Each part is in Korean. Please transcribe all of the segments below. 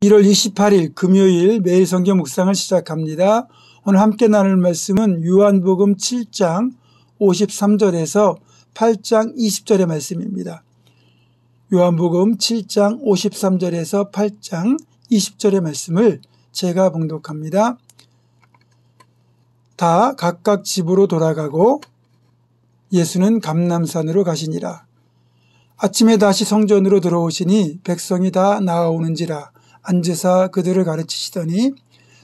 1월 28일 금요일 매일 성경 묵상을 시작합니다. 오늘 함께 나눌 말씀은 요한복음 7장 53절에서 8장 20절의 말씀입니다. 요한복음 7장 53절에서 8장 20절의 말씀을 제가 봉독합니다. 다 각각 집으로 돌아가고 예수는 감람산으로 가시니라. 아침에 다시 성전으로 들어오시니 백성이 다 나아오는지라 앉으사 그들을 가르치시더니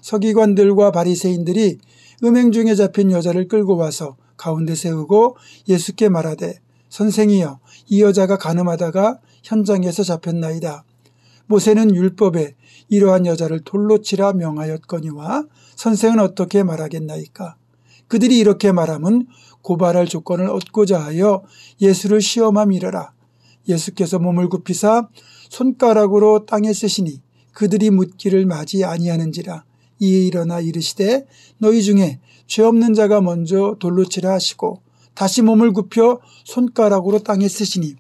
서기관들과 바리새인들이 음행 중에 잡힌 여자를 끌고 와서 가운데 세우고 예수께 말하되 선생이여 이 여자가 간음하다가 현장에서 잡혔나이다. 모세는 율법에 이러한 여자를 돌로 치라 명하였거니와 선생은 어떻게 말하겠나이까. 그들이 이렇게 말하면 고발할 조건을 얻고자 하여 예수를 시험함이러라. 예수께서 몸을 굽히사 손가락으로 땅에 쓰시니 그들이 묻기를 마지 아니하는지라. 이에 일어나 이르시되 너희 중에 죄 없는 자가 먼저 돌로 치라 하시고 다시 몸을 굽혀 손가락으로 땅에 쓰시니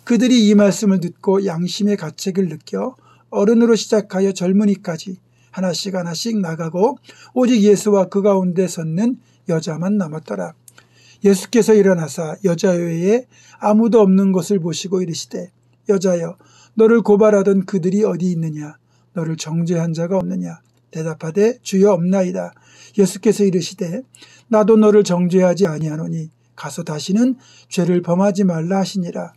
그들이 이 말씀을 듣고 양심의 가책을 느껴 어른으로 시작하여 젊은이까지 하나씩 나가고 오직 예수와 그 가운데 섰는 여자만 남았더라. 예수께서 일어나사 여자 외에 아무도 없는 것을 보시고 이르시되 여자여 너를 고발하던 그들이 어디 있느냐. 너를 정죄한 자가 없느냐. 대답하되 주여 없나이다. 예수께서 이르시되 나도 너를 정죄하지 아니하노니 가서 다시는 죄를 범하지 말라 하시니라.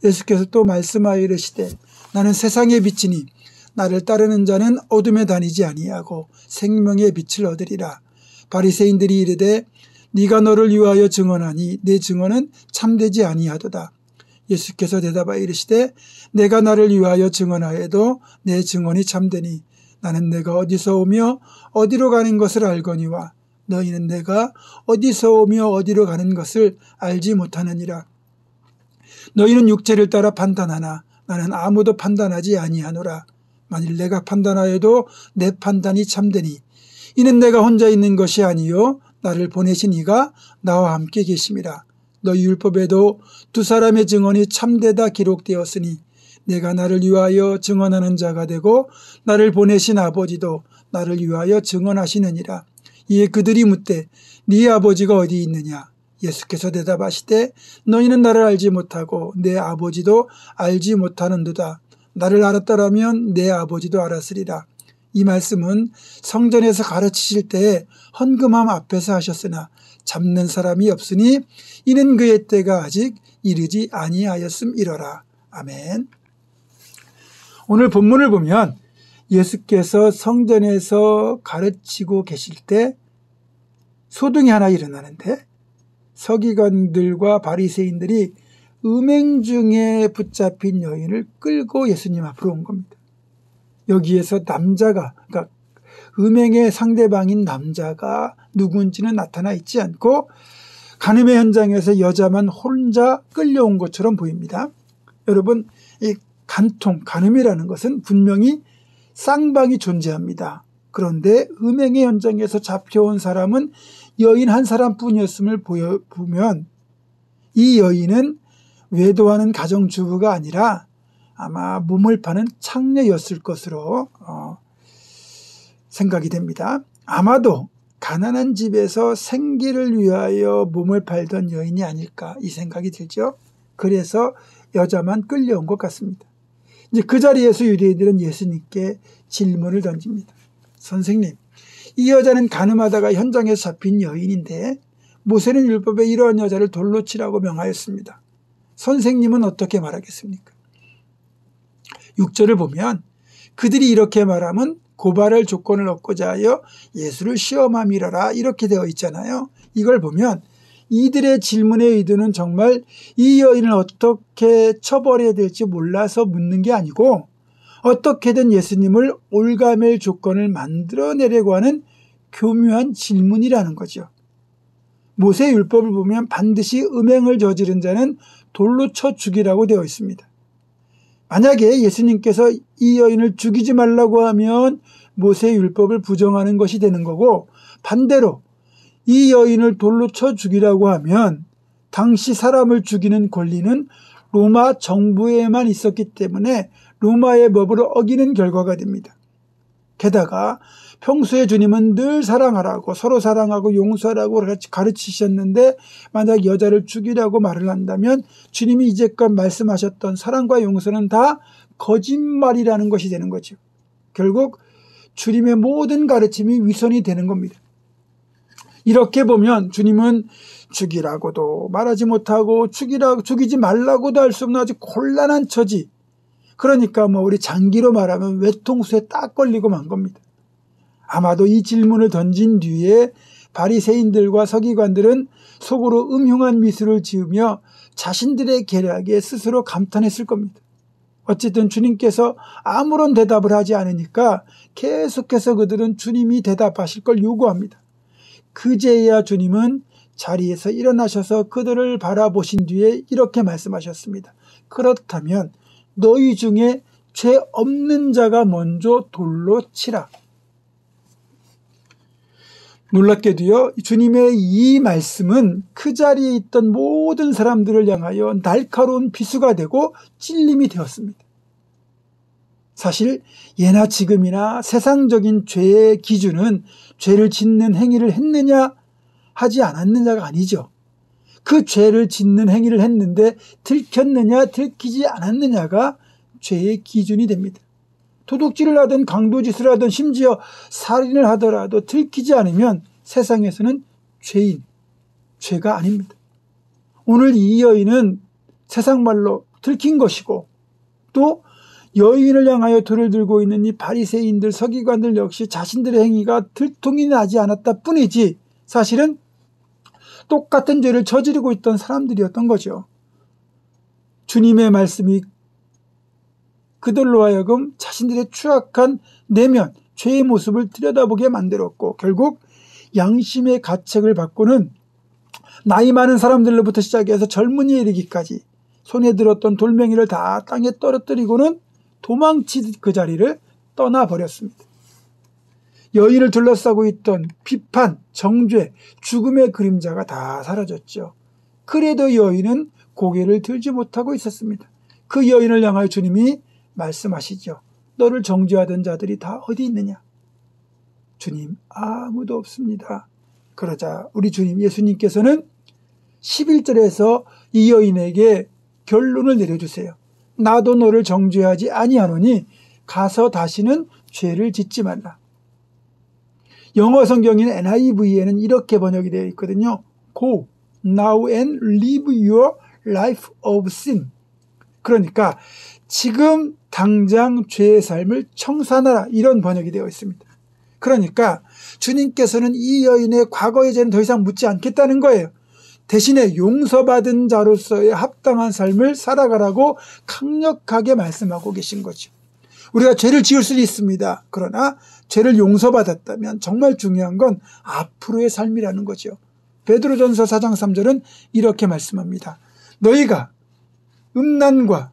예수께서 또 말씀하여 이르시되 나는 세상의 빛이니 나를 따르는 자는 어둠에 다니지 아니하고 생명의 빛을 얻으리라. 바리새인들이 이르되 네가 너를 위하여 증언하니 내 증언은 참되지 아니하도다. 예수께서 대답하여 이르시되 내가 나를 위하여 증언하여도 내 증언이 참되니 나는 내가 어디서 오며 어디로 가는 것을 알거니와 너희는 내가 어디서 오며 어디로 가는 것을 알지 못하느니라. 너희는 육체를 따라 판단하나 나는 아무도 판단하지 아니하노라. 만일 내가 판단하여도 내 판단이 참되니 이는 내가 혼자 있는 것이 아니요 나를 보내신 이가 나와 함께 계심이라. 너희 율법에도 두 사람의 증언이 참되다 기록되었으니 내가 나를 위하여 증언하는 자가 되고 나를 보내신 아버지도 나를 위하여 증언하시느니라. 이에 그들이 묻되 네 아버지가 어디 있느냐. 예수께서 대답하시되 너희는 나를 알지 못하고 내 아버지도 알지 못하는도다. 나를 알았더라면 내 아버지도 알았으리라. 이 말씀은 성전에서 가르치실 때에 헌금함 앞에서 하셨으나 잡는 사람이 없으니 이는 그의 때가 아직 이르지 아니하였음이러라. 아멘. 오늘 본문을 보면 예수께서 성전에서 가르치고 계실 때 소동이 하나 일어나는데 서기관들과 바리새인들이 음행 중에 붙잡힌 여인을 끌고 예수님 앞으로 온 겁니다. 여기에서 남자가, 그러니까 음행의 상대방인 남자가 누군지는 나타나 있지 않고 간음의 현장에서 여자만 혼자 끌려온 것처럼 보입니다. 여러분, 이 간음이라는 것은 분명히 쌍방이 존재합니다. 그런데 음행의 현장에서 잡혀온 사람은 여인 한 사람뿐이었음을 보면 이 여인은 외도하는 가정주부가 아니라 아마 몸을 파는 창녀였을 것으로 생각이 됩니다. 아마도 가난한 집에서 생계를 위하여 몸을 팔던 여인이 아닐까 이 생각이 들죠. 그래서 여자만 끌려온 것 같습니다. 이제 그 자리에서 유대인들은 예수님께 질문을 던집니다. 선생님, 이 여자는 간음하다가 현장에서 잡힌 여인인데 모세는 율법에 이러한 여자를 돌로 치라고 명하였습니다. 선생님은 어떻게 말하겠습니까? 6절을 보면 그들이 이렇게 말하면 고발할 조건을 얻고자 하여 예수를 시험함이러라 이렇게 되어 있잖아요. 이걸 보면 이들의 질문의 의도는 정말 이 여인을 어떻게 처벌해야 될지 몰라서 묻는 게 아니고 어떻게든 예수님을 올가맬 조건을 만들어내려고 하는 교묘한 질문이라는 거죠. 모세 율법을 보면 반드시 음행을 저지른 자는 돌로 쳐 죽이라고 되어 있습니다. 만약에 예수님께서 이 여인을 죽이지 말라고 하면 모세 율법을 부정하는 것이 되는 거고 반대로 이 여인을 돌로 쳐 죽이라고 하면 당시 사람을 죽이는 권리는 로마 정부에만 있었기 때문에 로마의 법을 어기는 결과가 됩니다. 게다가 평소에 주님은 늘 사랑하라고, 서로 사랑하고 용서하라고 가르치셨는데 만약 여자를 죽이라고 말을 한다면 주님이 이제껏 말씀하셨던 사랑과 용서는 다 거짓말이라는 것이 되는 거죠. 결국 주님의 모든 가르침이 위선이 되는 겁니다. 이렇게 보면 주님은 죽이라고도 말하지 못하고 죽이지 말라고도 할 수 없는 아주 곤란한 처지. 그러니까 우리 장기로 말하면 외통수에 딱 걸리고 만 겁니다. 아마도 이 질문을 던진 뒤에 바리새인들과 서기관들은 속으로 음흉한 미소를 지으며 자신들의 계략에 스스로 감탄했을 겁니다. 어쨌든 주님께서 아무런 대답을 하지 않으니까 계속해서 그들은 주님이 대답하실 걸 요구합니다. 그제야 주님은 자리에서 일어나셔서 그들을 바라보신 뒤에 이렇게 말씀하셨습니다. 그렇다면 너희 중에 죄 없는 자가 먼저 돌로 치라. 놀랍게도요, 주님의 이 말씀은 그 자리에 있던 모든 사람들을 향하여 날카로운 비수가 되고 찔림이 되었습니다. 사실 예나 지금이나 세상적인 죄의 기준은 죄를 짓는 행위를 했느냐 하지 않았느냐가 아니죠. 그 죄를 짓는 행위를 했는데 들켰느냐 들키지 않았느냐가 죄의 기준이 됩니다. 도둑질을 하든 강도짓을 하든 심지어 살인을 하더라도 들키지 않으면 세상에서는 죄가 아닙니다. 오늘 이 여인은 세상 말로 들킨 것이고 또 여인을 향하여 돌을 들고 있는 이 바리새인들, 서기관들 역시 자신들의 행위가 들통이 나지 않았다 뿐이지 사실은 똑같은 죄를 저지르고 있던 사람들이었던 거죠. 주님의 말씀이 그들로 하여금 자신들의 추악한 내면, 죄의 모습을 들여다보게 만들었고 결국 양심의 가책을 받고는 나이 많은 사람들로부터 시작해서 젊은이에 이르기까지 손에 들었던 돌멩이를 다 땅에 떨어뜨리고는 도망치 그 자리를 떠나버렸습니다. 여인을 둘러싸고 있던 비판, 정죄, 죽음의 그림자가 다 사라졌죠. 그래도 여인은 고개를 들지 못하고 있었습니다. 그 여인을 향하여 주님이 말씀하시죠. 너를 정죄하던 자들이 다 어디 있느냐? 주님, 아무도 없습니다. 그러자 우리 주님 예수님께서는 11절에서 이 여인에게 결론을 내려주세요. 나도 너를 정죄하지 아니하노니 가서 다시는 죄를 짓지 말라. 영어 성경인 NIV에는 이렇게 번역이 되어 있거든요. Go now and live your life of sin. 그러니까 지금 당장 죄의 삶을 청산하라, 이런 번역이 되어 있습니다. 그러니까 주님께서는 이 여인의 과거의 죄는 더 이상 묻지 않겠다는 거예요. 대신에 용서받은 자로서의 합당한 삶을 살아가라고 강력하게 말씀하고 계신 거죠. 우리가 죄를 지을 수는 있습니다. 그러나 죄를 용서받았다면 정말 중요한 건 앞으로의 삶이라는 거죠. 베드로전서 4장 3절은 이렇게 말씀합니다. 너희가 음란과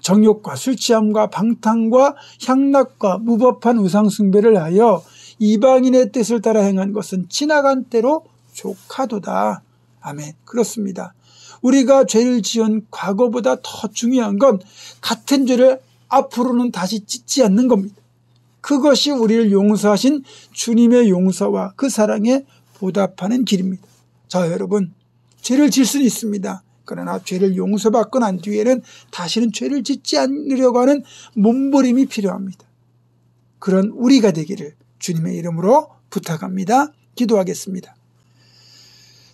정욕과 술취함과 방탕과 향락과 무법한 우상숭배를 하여 이방인의 뜻을 따라 행한 것은 지나간 때로 족하도다. 아멘. 그렇습니다. 우리가 죄를 지은 과거보다 더 중요한 건 같은 죄를 앞으로는 다시 짓지 않는 겁니다. 그것이 우리를 용서하신 주님의 용서와 그 사랑에 보답하는 길입니다. 자, 여러분, 죄를 질 수는 있습니다. 그러나 죄를 용서받고 난 뒤에는 다시는 죄를 짓지 않으려고 하는 몸부림이 필요합니다. 그런 우리가 되기를 주님의 이름으로 부탁합니다. 기도하겠습니다.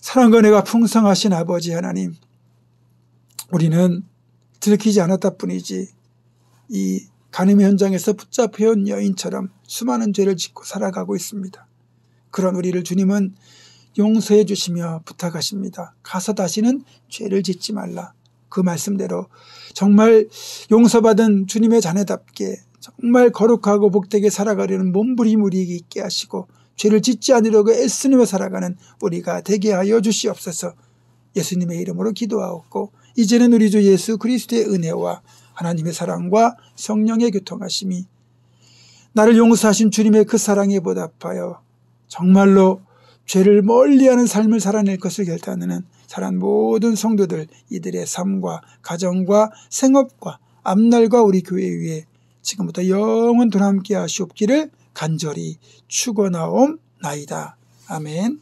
사랑과 은혜가 풍성하신 아버지 하나님, 우리는 들키지 않았다 뿐이지 이 간음의 현장에서 붙잡혀온 여인처럼 수많은 죄를 짓고 살아가고 있습니다. 그런 우리를 주님은 용서해 주시며 부탁하십니다. 가서 다시는 죄를 짓지 말라. 그 말씀대로 정말 용서받은 주님의 자녀답게 정말 거룩하고 복되게 살아가려는 몸부림 우리에게 있게 하시고 죄를 짓지 않으려고 애쓰며 살아가는 우리가 되게 하여 주시옵소서. 예수님의 이름으로 기도하옵고 이제는 우리 주 예수 그리스도의 은혜와 하나님의 사랑과 성령의 교통하심이 나를 용서하신 주님의 그 사랑에 보답하여 정말로 죄를 멀리하는 삶을 살아낼 것을 결단하는 사랑 모든 성도들, 이들의 삶과 가정과 생업과 앞날과 우리 교회 위에 지금부터 영원토록 함께 하시옵기를 간절히 축원하옵나이다. 아멘.